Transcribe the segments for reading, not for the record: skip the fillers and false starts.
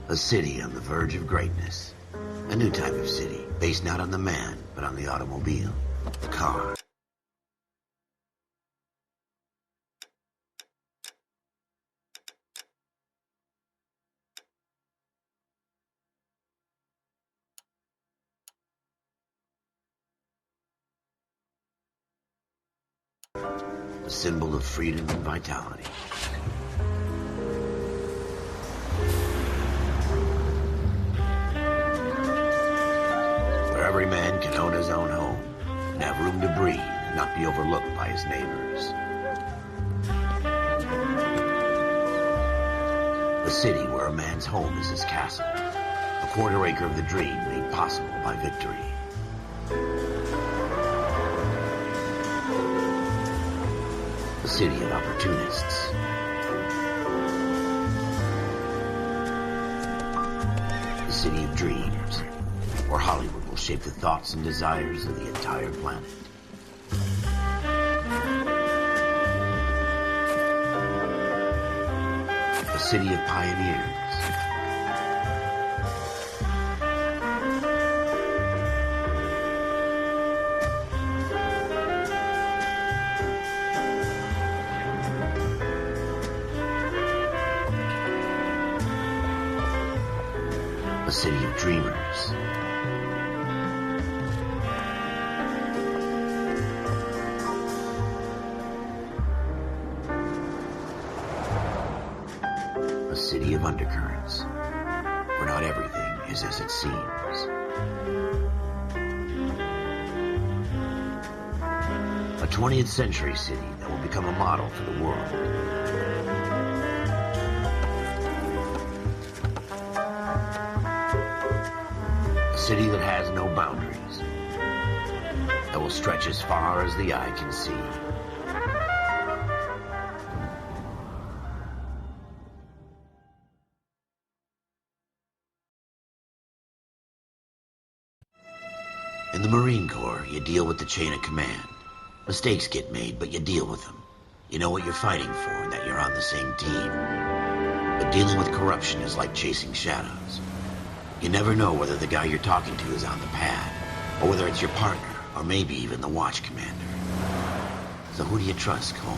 A city on the verge of greatness. A new type of city, based not on the man, but on the automobile, the car. A symbol of freedom and vitality. Where every man can own his own home and have room to breathe and not be overlooked by his neighbors. A city where a man's home is his castle, a quarter acre of the dream made possible by victory. A city of opportunists. A city of dreams, where Hollywood will shape the thoughts and desires of the entire planet. A city of pioneers. A city of dreamers. A city of undercurrents, where not everything is as it seems. A 20th century city that will become a model for the world. A city that has no boundaries, that will stretch as far as the eye can see. In the Marine Corps, you deal with the chain of command. Mistakes get made, but you deal with them. You know what you're fighting for and that you're on the same team. But dealing with corruption is like chasing shadows. You never know whether the guy you're talking to is on the pad, or whether it's your partner, or maybe even the watch commander. So who do you trust, Cole?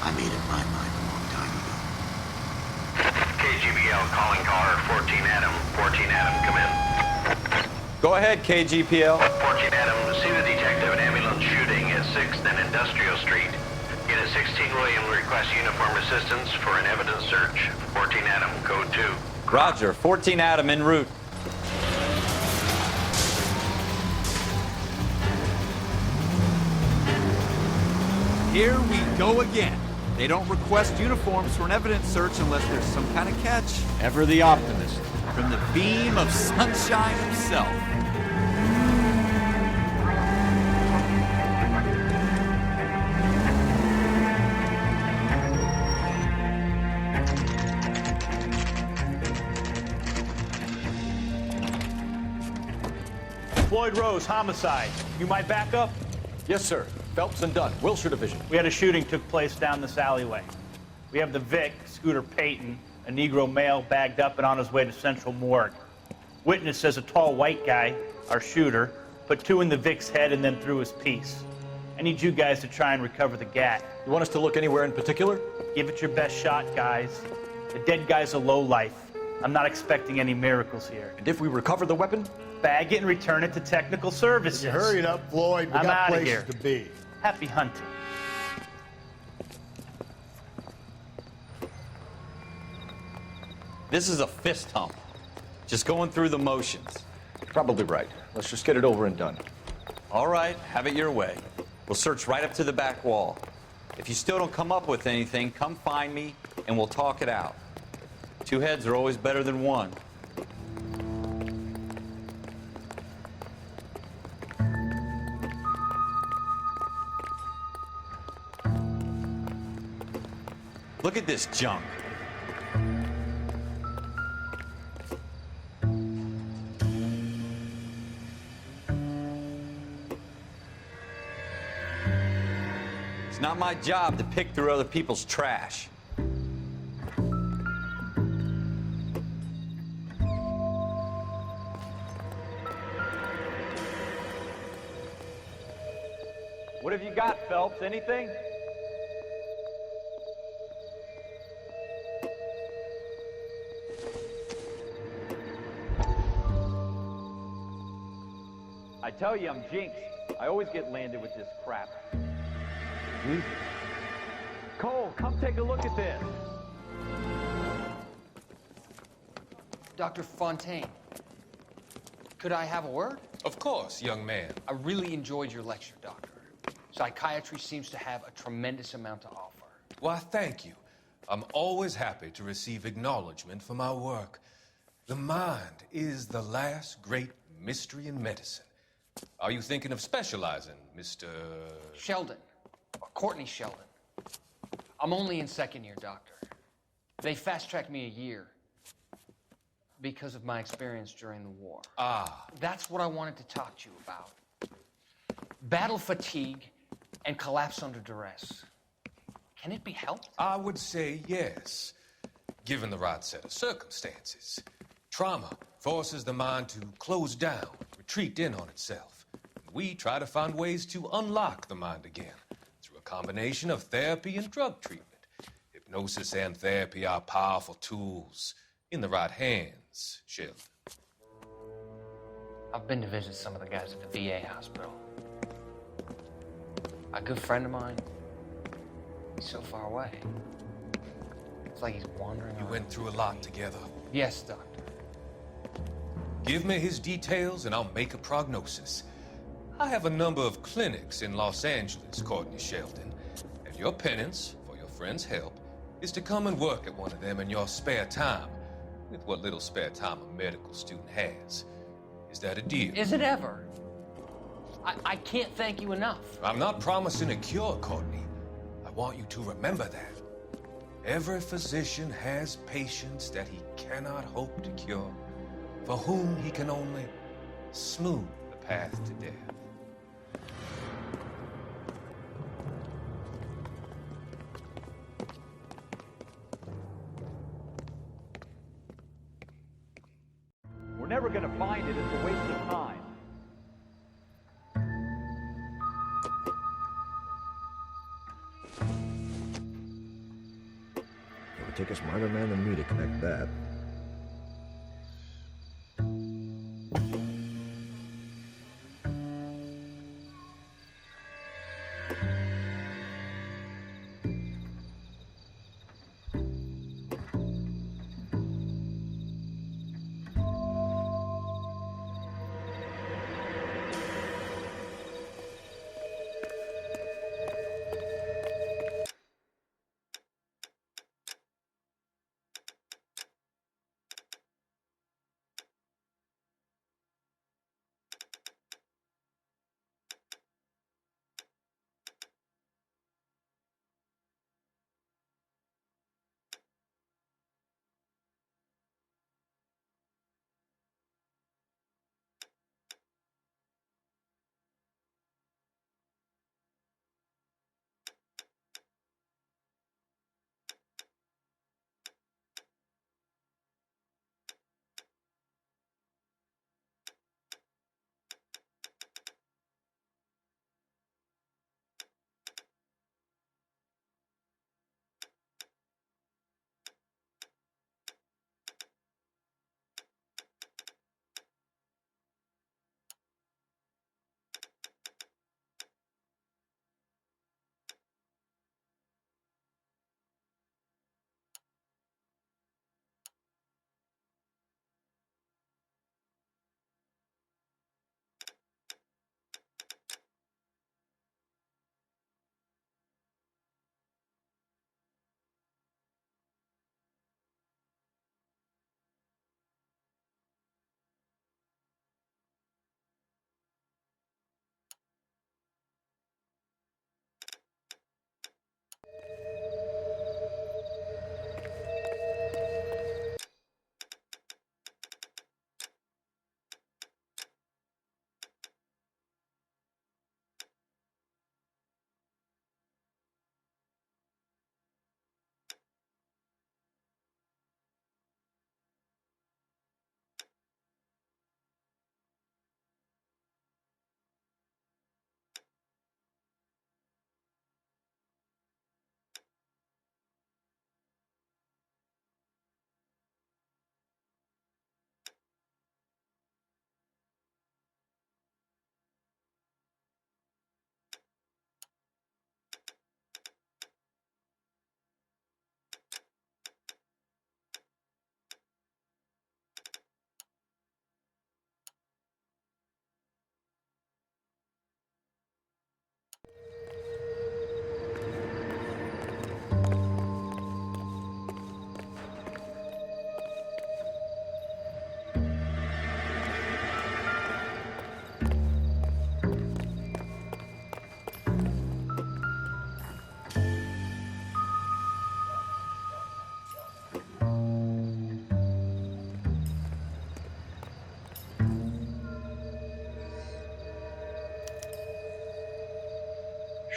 I made up my mind a long time ago. KGBL calling caller 14 Adam. 14 Adam, come in. Go ahead, KGPL. 14 Adam, see the detective an ambulance shooting at 6th and Industrial Street. Unit 16 William requests uniform assistance for an evidence search. 14 Adam, code 2. Roger, 14 Adam en route. Here we go again. They don't request uniforms for an evidence search unless there's some kind of catch. Ever the optimist. From the beam of sunshine himself. Floyd Rose, homicide. You might back up? Yes, sir. Phelps and Dunn, Wilshire Division. We had a shooting took place down this alleyway. We have the Vic, Scooter Payton, a Negro male bagged up and on his way to Central Morgue. Witness says a tall white guy, our shooter, put 2 in the Vic's head and then threw his piece. I need you guys to try and recover the gat. You want us to look anywhere in particular? Give it your best shot, guys. The dead guy's a lowlife. I'm not expecting any miracles here. And if we recover the weapon? Bag it and return it to technical services. You hurry up, Floyd. We I'm got outta places here. to be. Happy hunting. This is a fist hump. Just going through the motions. Probably right. Let's just get it over and done. All right, have it your way. We'll search right up to the back wall. If you still don't come up with anything, come find me and we'll talk it out. 2 heads are always better than 1. Look at this junk. It's not my job to pick through other people's trash. What have you got, Phelps? Anything? I tell you, I'm jinxed. I always get landed with this crap. Jesus. Cole, come take a look at this. Dr. Fontaine, could I have a word? Of course, young man. I really enjoyed your lecture, Doctor. Psychiatry seems to have a tremendous amount to offer. Why, thank you. I'm always happy to receive acknowledgement for my work. The mind is the last great mystery in medicine. Are you thinking of specializing, Mr. Sheldon, or Courtney Sheldon. I'm only in second year, Doctor. They fast-tracked me a year because of my experience during the war. Ah. That's what I wanted to talk to you about. Battle fatigue and collapse under duress. Can it be helped? I would say yes, given the right set of circumstances. Trauma forces the mind to close down, retreat in on itself. We try to find ways to unlock the mind again through a combination of therapy and drug treatment. Hypnosis and therapy are powerful tools in the right hands, Sheldon. I've been to visit some of the guys at the VA hospital. A good friend of mine, he's so far away. It's like he's wandering You around. went through a lot together. Yes, Doctor. Give me his details and I'll make a prognosis. I have a number of clinics in Los Angeles, Courtney Sheldon, and your penance, for your friend's help, is to come and work at one of them in your spare time, with what little spare time a medical student has. Is that a deal? Is it ever? I can't thank you enough. I'm not promising a cure, Courtney. I want you to remember that. Every physician has patients that he cannot hope to cure, for whom he can only smooth the path to death. We're never going to find it. It's a waste of time. It would take a smarter man than me to connect that.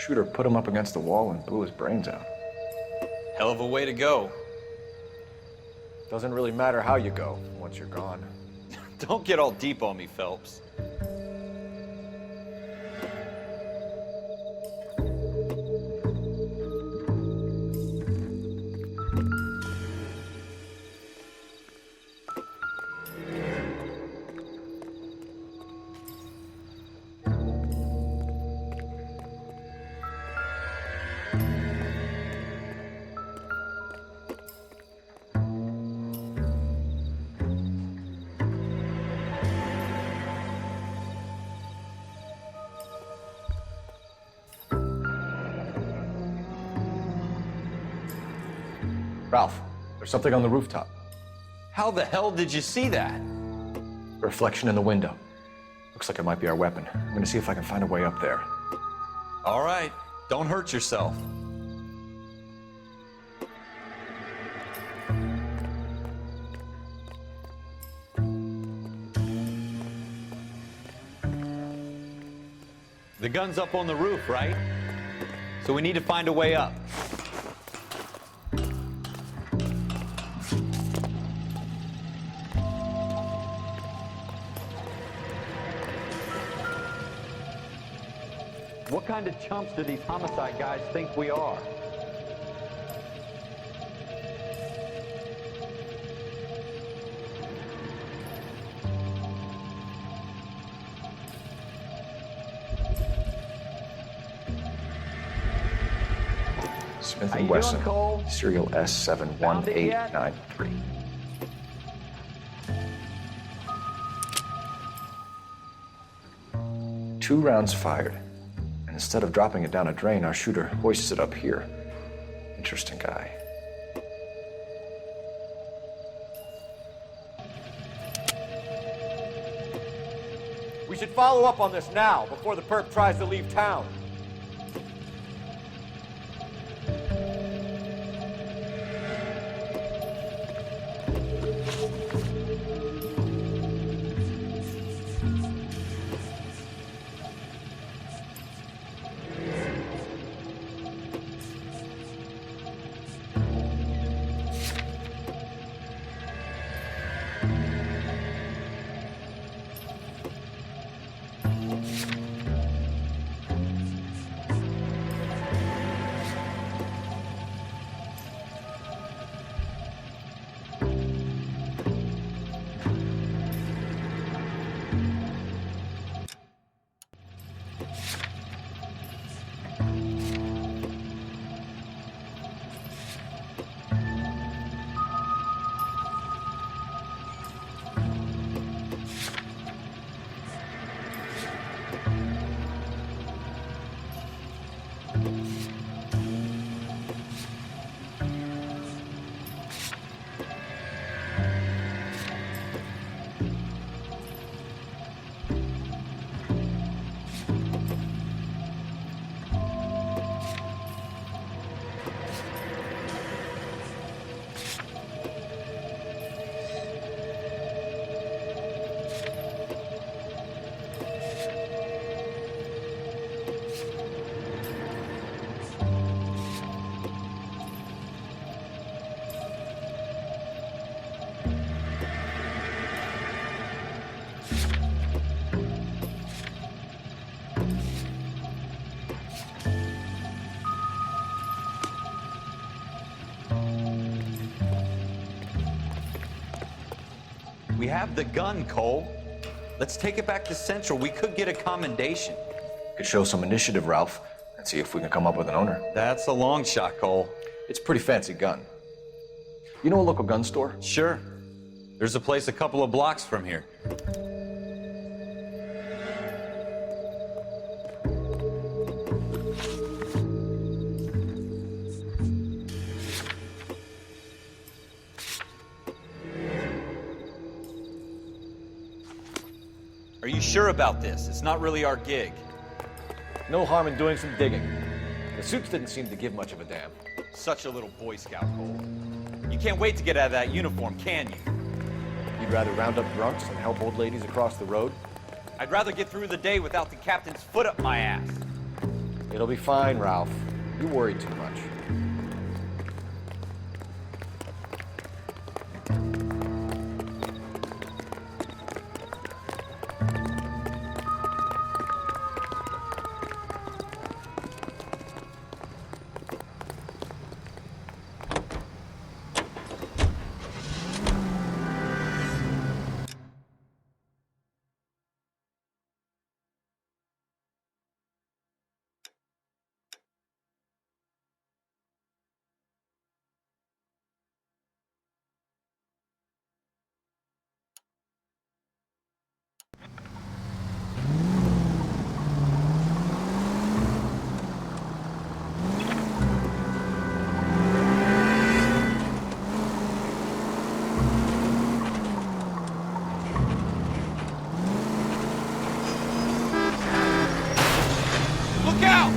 Shooter put him up against the wall and blew his brains out. Hell of a way to go. Doesn't really matter how you go once you're gone. Don't get all deep on me, Phelps. Ralph, there's something on the rooftop. How the hell did you see that? A reflection in the window. Looks like it might be our weapon. I'm gonna see if I can find a way up there. All right, don't hurt yourself. The gun's up on the roof, right? So we need to find a way up. What kind of chumps do these homicide guys think we are? Smith How & you Wesson, doing, Cole? serial S71893. Two rounds fired. And instead of dropping it down a drain, our shooter hoists it up here. Interesting guy. We should follow up on this now, before the perp tries to leave town. We have the gun, Cole. Let's take it back to Central. We could get a commendation. Could show some initiative, Ralph, and see if we can come up with an owner. That's a long shot, Cole. It's a pretty fancy gun. You know a local gun store? Sure. There's a place a couple of blocks from here. Are you sure about this? It's not really our gig. No harm in doing some digging. The suits didn't seem to give much of a damn. Such a little Boy Scout, Cole. You can't wait to get out of that uniform, can you? You'd rather round up drunks than help old ladies across the road? I'd rather get through the day without the captain's foot up my ass. It'll be fine, Ralph. You worry too much. Look out!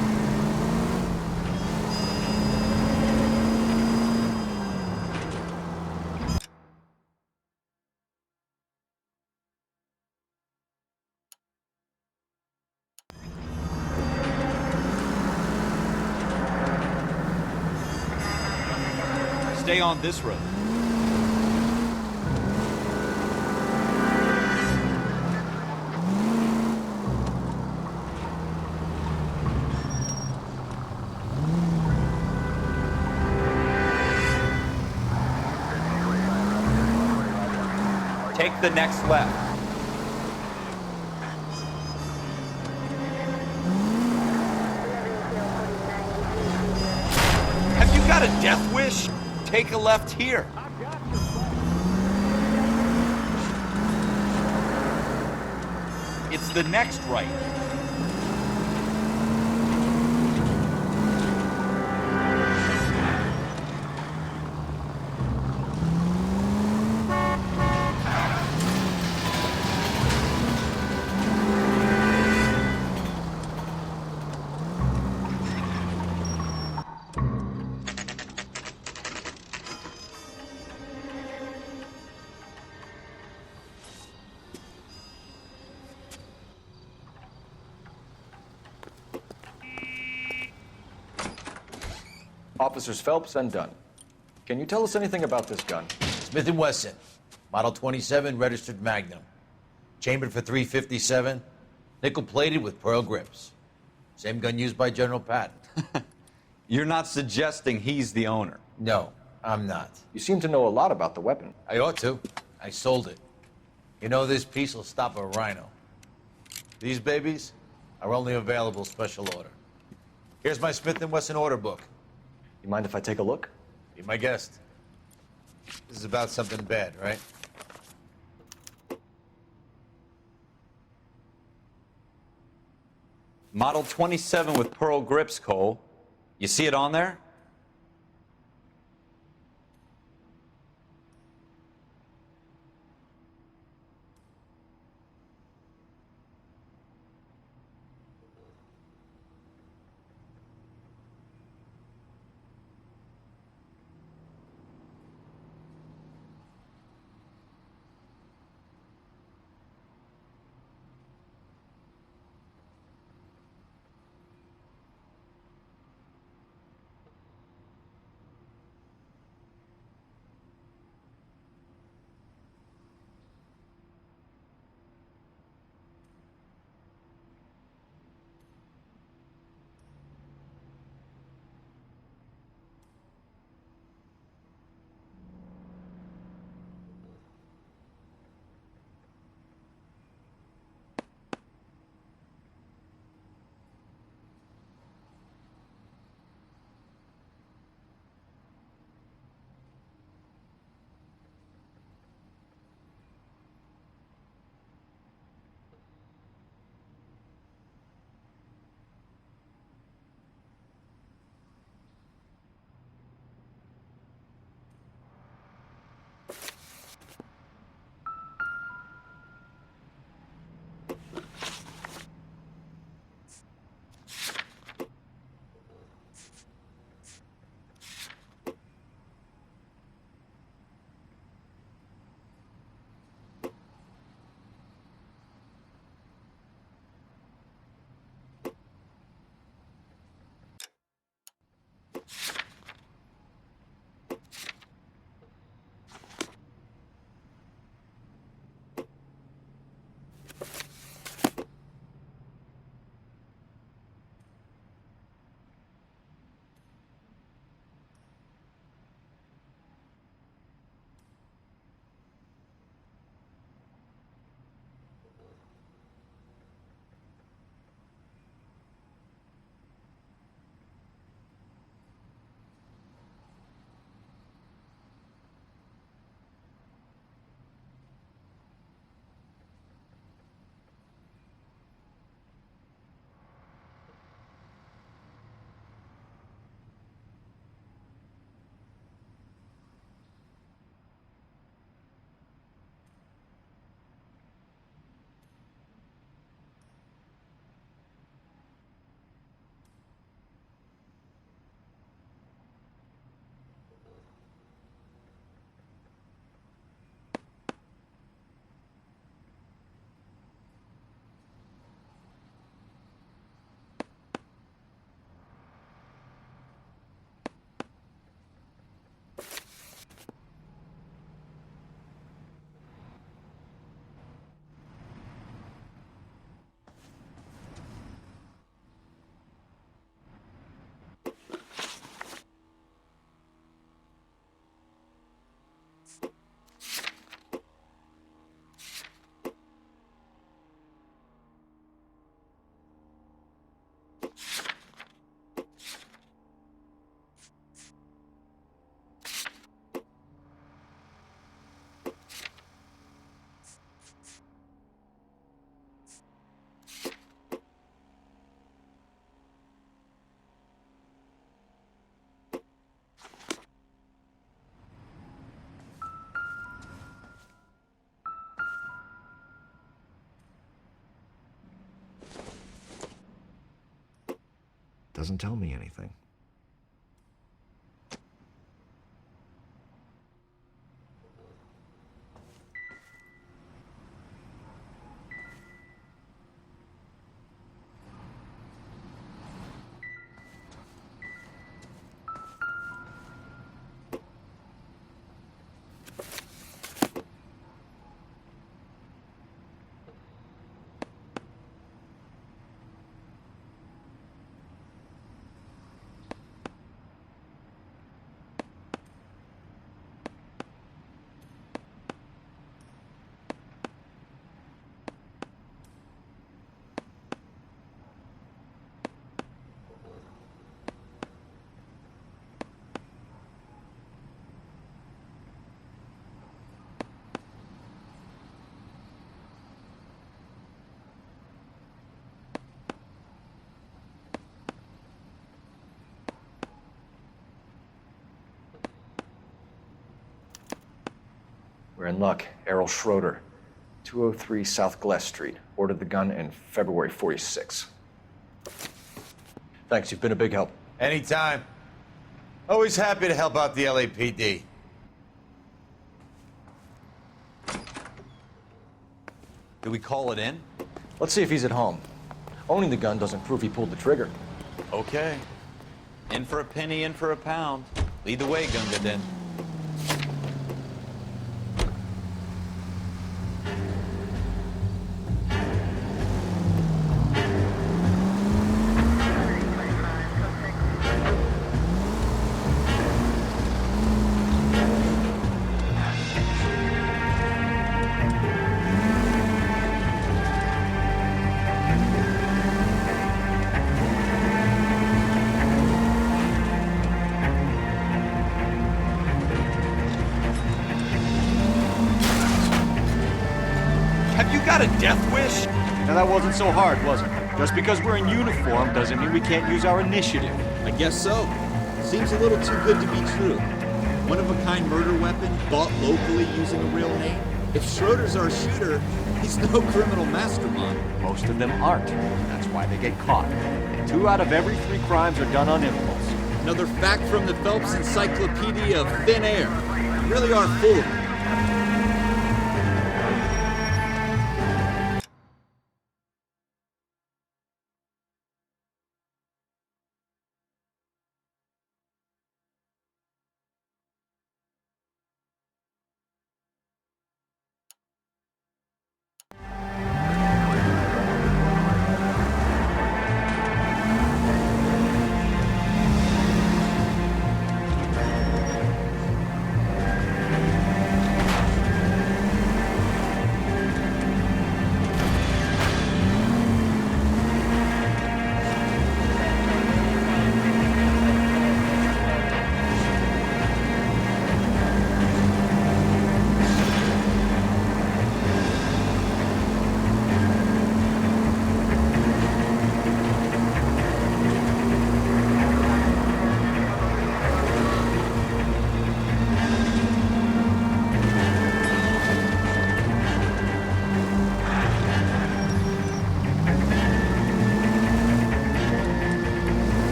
Stay on this road. Take the next left. Have you got a death wish? Take a left here. It's the next right. Officers Phelps and Dunn. Can you tell us anything about this gun? Smith & Wesson, Model 27, registered Magnum. Chambered for .357, nickel-plated with pearl grips. Same gun used by General Patton. You're not suggesting he's the owner. No, I'm not. You seem to know a lot about the weapon. I ought to. I sold it. You know, this piece will stop a rhino. These babies are only available special order. Here's my Smith & Wesson order book. You mind if I take a look? Be my guest. This is about something bad, right? Model 27 with pearl grips, Cole. You see it on there? Doesn't tell me anything. We're in luck. Errol Schroeder, 203 South Glass Street. Ordered the gun in February 46. Thanks, you've been a big help. Anytime. Always happy to help out the LAPD. Do we call it in? Let's see if he's at home. Owning the gun doesn't prove he pulled the trigger. Okay. In for a penny, in for a pound. Lead the way, Gunga Din. Have you got a death wish? Now that wasn't so hard, was it? Just because we're in uniform doesn't mean we can't use our initiative. I guess so. Seems a little too good to be true. One-of-a-kind murder weapon bought locally using a real name. If Schroeder's our shooter, he's no criminal mastermind. Most of them aren't. That's why they get caught. 2 out of every 3 crimes are done on impulse. Another fact from the Phelps Encyclopedia of Thin Air. You really are full of it.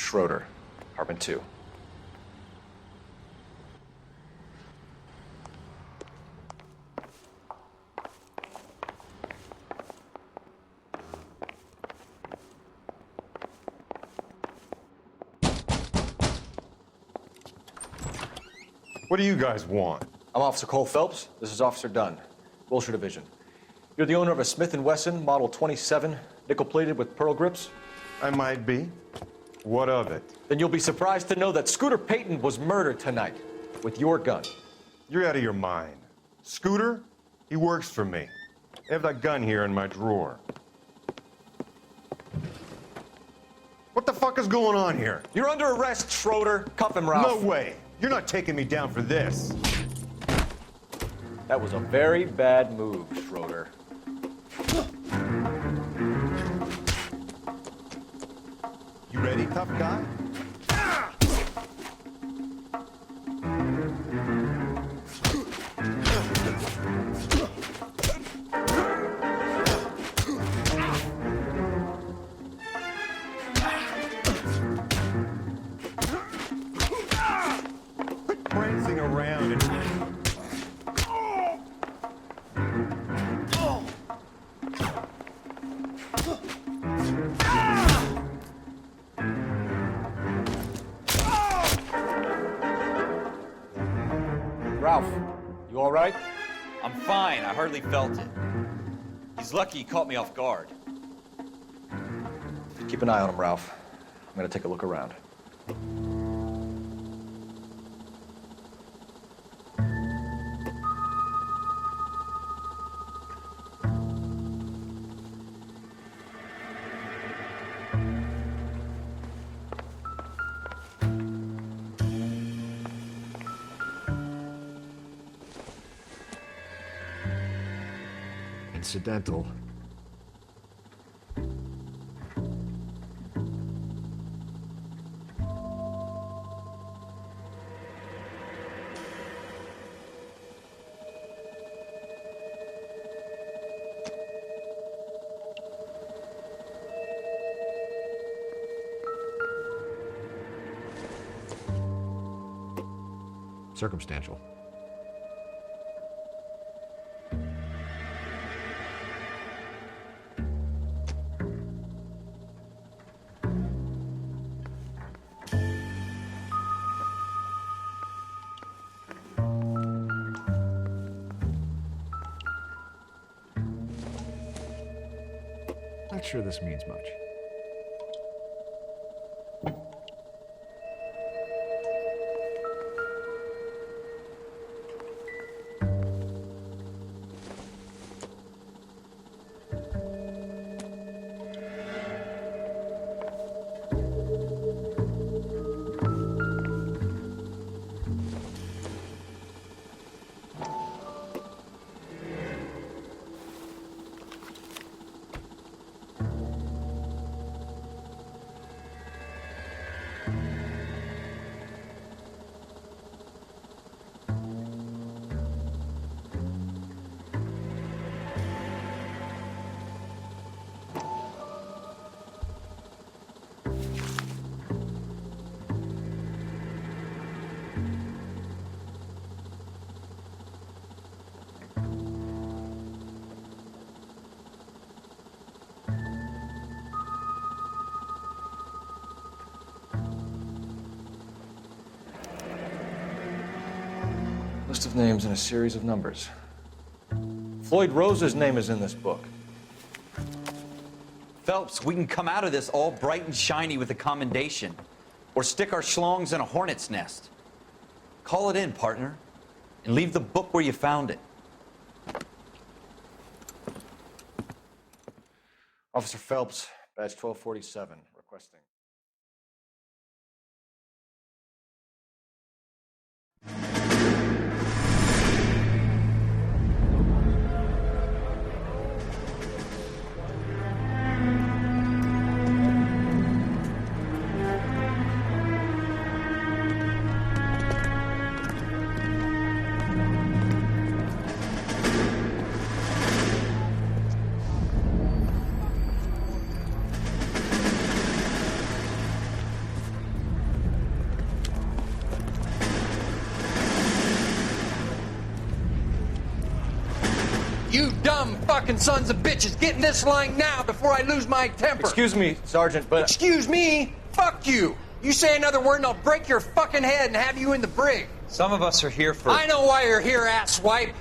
Schroeder, Apartment 2. What do you guys want? I'm Officer Cole Phelps. This is Officer Dunn, Wilshire Division. You're the owner of a Smith & Wesson Model 27, nickel-plated with pearl grips? I might be. What of it? Then you'll be surprised to know that Scooter Payton was murdered tonight with your gun. You're out of your mind. Scooter? He works for me. I have that gun here in my drawer. What the fuck is going on here? You're under arrest, Schroeder. Cuff him, Ralph. No way. You're not taking me down for this. That was a very bad move, Schroeder. You ready, tough guy? Quit prancing around and... Ralph, you all right? I'm fine. I hardly felt it. He's lucky he caught me off guard. Keep an eye on him, Ralph. I'm gonna take a look around. Incidental. Circumstantial. Not sure this means much. List of names and a series of numbers. Floyd Rose's name is in this book. Phelps, we can come out of this all bright and shiny with a commendation, or stick our schlongs in a hornet's nest. Call it in, partner, and leave the book where you found it. Officer Phelps, badge 1247, requesting. You dumb fucking sons of bitches, get in this line now before I lose my temper. Excuse me, Sergeant, but... Excuse me? Fuck you. You say another word and I'll break your fucking head and have you in the brig. Some of us are here for... I know why you're here, asswipe.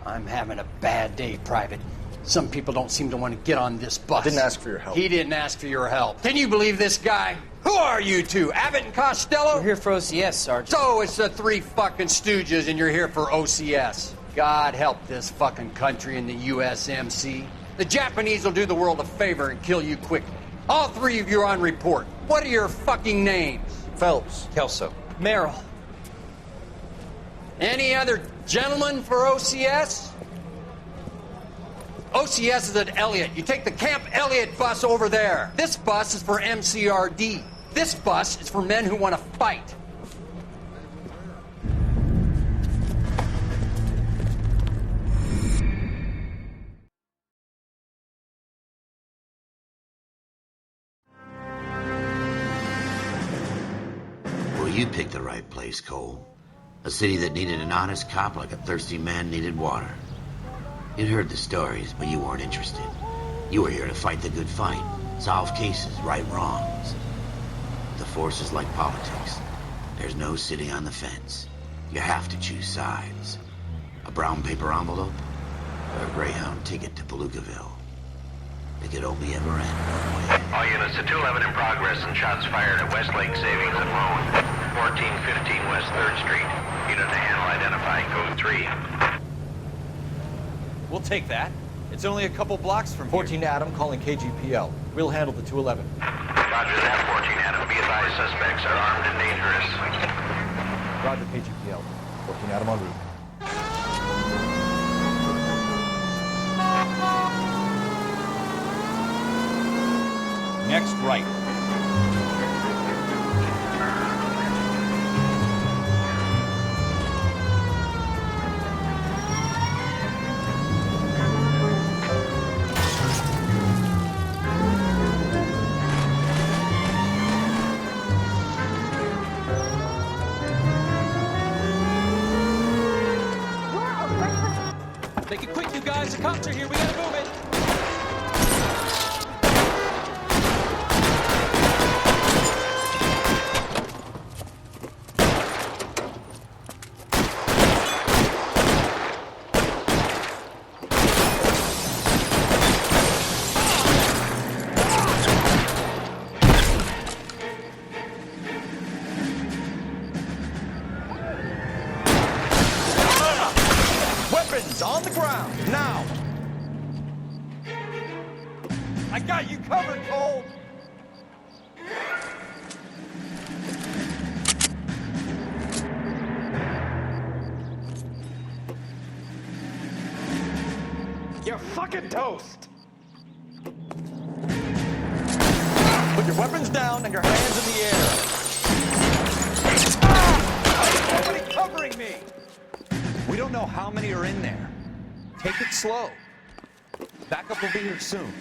I'm having a bad day, Private. Some people don't seem to want to get on this bus. I didn't ask for your help. He didn't ask for your help. Can you believe this guy? Who are you two? Abbott and Costello? We're here for OCS, Sergeant. So it's the three fucking stooges and you're here for OCS. God help this fucking country and the USMC. The Japanese will do the world a favor and kill you quickly. All three of you are on report. What are your fucking names? Phelps. Kelso. Merrill. Any other gentlemen for OCS? OCS is at Elliott. You take the Camp Elliott bus over there. This bus is for MCRD. This bus is for men who want to fight. Well, you picked the right place, Cole. A city that needed an honest cop like a thirsty man needed water. You'd heard the stories, but you weren't interested. You were here to fight the good fight, solve cases, right wrongs. The force is like politics. There's no sitting on the fence. You have to choose sides. A brown paper envelope, or a Greyhound ticket to Palookaville. It could only ever end one way. All units to 211 in progress and shots fired at Westlake Savings and Loan, 1415 West 3rd Street. Unit to handle identifying code 3. We'll take that. It's only a couple blocks from 14 Adam calling KGPL. We'll handle the 211. Roger that, 14 Adam. Be advised, suspects are armed and dangerous. Roger, KGPL. 14 Adam en route. Next right. Make it quick, you guys. The cops are here. We gotta move it. Weapons on the ground, now! I got you covered, Cole! You're fucking toast! Put your weapons down and your hands in the air. Nobody covering me! We don't know how many are in there. Take it slow. Backup will be here soon.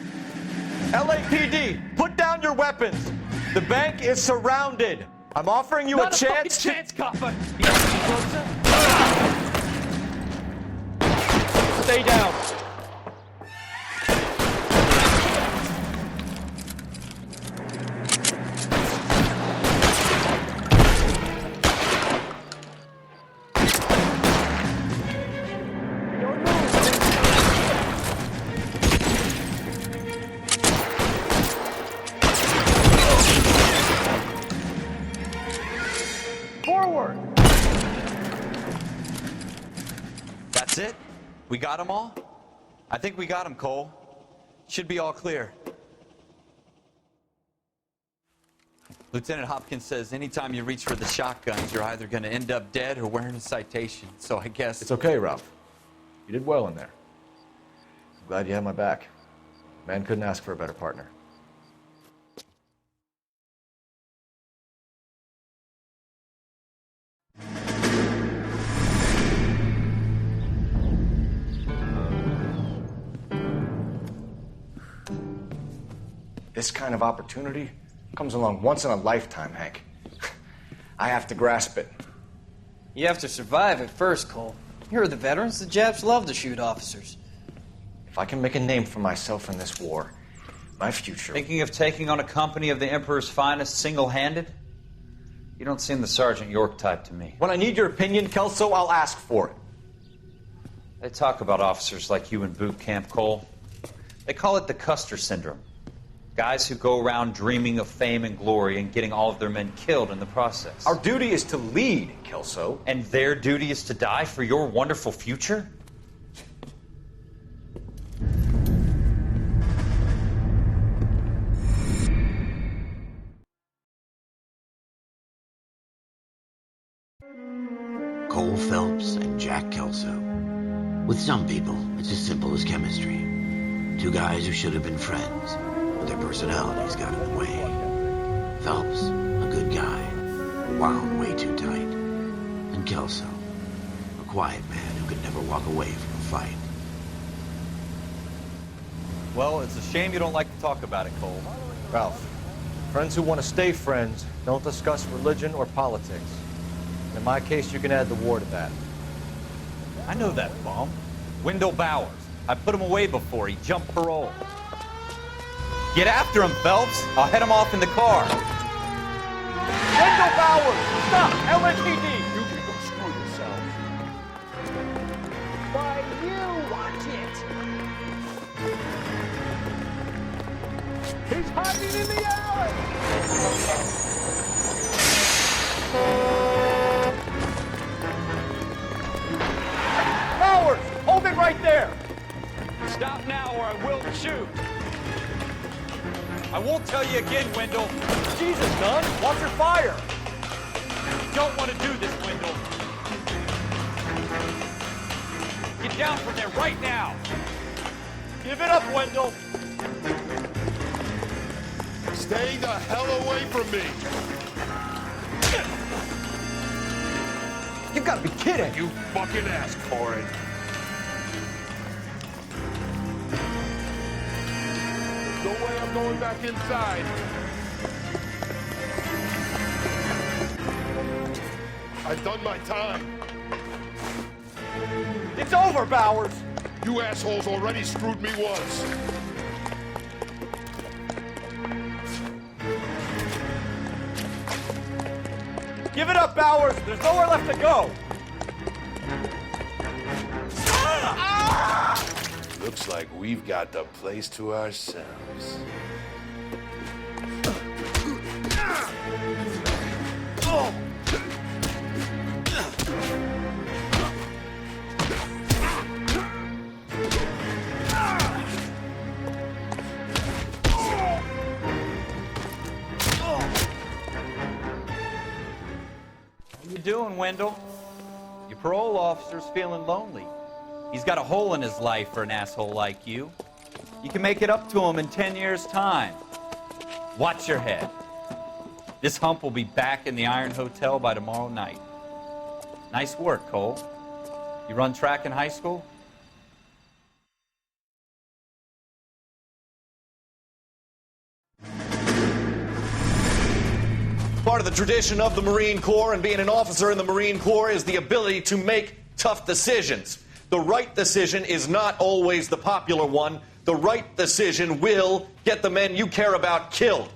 LAPD, put down your weapons. The bank is surrounded. I'm offering you Not a chance fucking chance, copper. You gotta be closer. Stay down. That's it? We got them all? I think we got them, Cole. Should be all clear. Lieutenant Hopkins says anytime you reach for the shotguns, you're either going to end up dead or wearing a citation. So I guess... It's okay, Ralph. You did well in there. I'm glad you had my back. Man couldn't ask for a better partner. This kind of opportunity comes along once in a lifetime, Hank. I have to grasp it. You have to survive it first, Cole. You're the veterans. The Japs love to shoot officers. If I can make a name for myself in this war, my future... Thinking of taking on a company of the Emperor's finest single-handed? You don't seem the Sergeant York type to me. When I need your opinion, Kelso, I'll ask for it. They talk about officers like you in boot camp, Cole. They call it the Custer syndrome. Guys who go around dreaming of fame and glory and getting all of their men killed in the process. Our duty is to lead, Kelso. And their duty is to die for your wonderful future? Cole Phelps and Jack Kelso. With some people, it's as simple as chemistry. Two guys who should have been friends, but their personalities got in the way. Phelps, a good guy, wound way too tight. And Kelso, a quiet man who could never walk away from a fight. Well, it's a shame you don't like to talk about it, Cole. Ralph, friends who want to stay friends don't discuss religion or politics. In my case, you can add the war to that. I know that bum. Wendell Bowers. I put him away before he jumped parole. Get after him, Phelps. I'll head him off in the car. Wendell Bowers! Stop! LAPD! You can go screw yourself. Why, you watch it! He's hiding in the alley! Bowers! Hold it right there! Stop now or I will shoot. I won't tell you again, Wendell. Jesus, Dunn! Watch your fire! You don't want to do this, Wendell. Get down from there right now. Give it up, Wendell! Stay the hell away from me! You've got to be kidding! You fucking asked for it. No way I'm going back inside. I've done my time. It's over, Bowers! You assholes already screwed me once. Give it up, Bowers! There's nowhere left to go! Looks like we've got the place to ourselves. How you doing, Wendell? Your parole officer's feeling lonely. He's got a hole in his life for an asshole like you. You can make it up to him in 10 years' time. Watch your head. This hump will be back in the Iron Hotel by tomorrow night. Nice work, Cole. You run track in high school? Part of the tradition of the Marine Corps and being an officer in the Marine Corps is the ability to make tough decisions. The right decision is not always the popular one. The right decision will get the men you care about killed.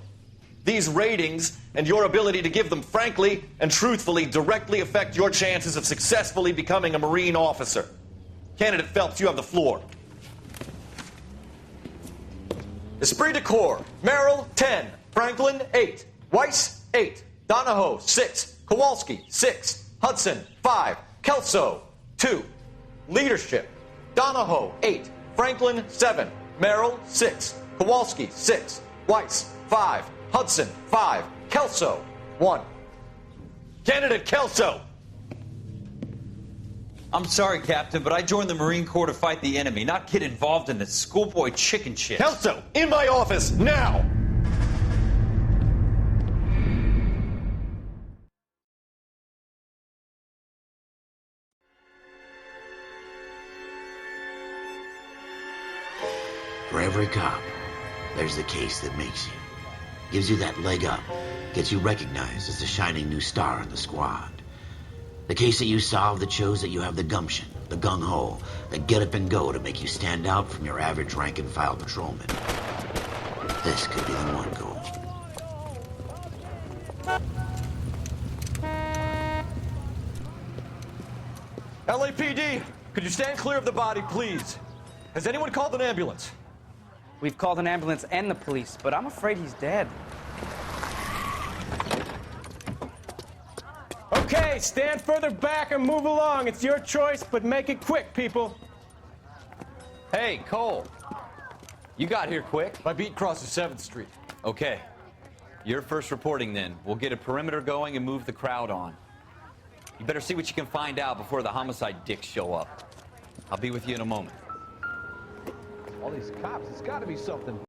These ratings and your ability to give them frankly and truthfully directly affect your chances of successfully becoming a Marine officer. Candidate Phelps, you have the floor. Esprit de Corps, Merrill, 10. Franklin, 8. Weiss, 8. Donahoe, 6. Kowalski, 6. Hudson, 5. Kelso, 2. Leadership, Donahoe, 8. Franklin, 7. Merrill, 6. Kowalski, 6. Weiss, 5. Hudson, 5. Kelso, 1. Candidate Kelso! I'm sorry, Captain, but I joined the Marine Corps to fight the enemy, not get involved in this schoolboy chicken shit. Kelso, in my office, now! For every cop, there's the case that makes you. Gives you that leg up, gets you recognized as the shining new star in the squad. The case that you solved that shows that you have the gumption, the gung-ho, the get-up-and-go to make you stand out from your average rank-and-file patrolman. This could be the one goal. LAPD, could you stand clear of the body, please? Has anyone called an ambulance? We've called an ambulance and the police, but I'm afraid he's dead. Okay, stand further back and move along. It's your choice, but make it quick, people. Hey, Cole. You got here quick. My beat crosses 7th Street. Okay. You're first reporting then. We'll get a perimeter going and move the crowd on. You better see what you can find out before the homicide dicks show up. I'll be with you in a moment. All these cops, it's gotta be something.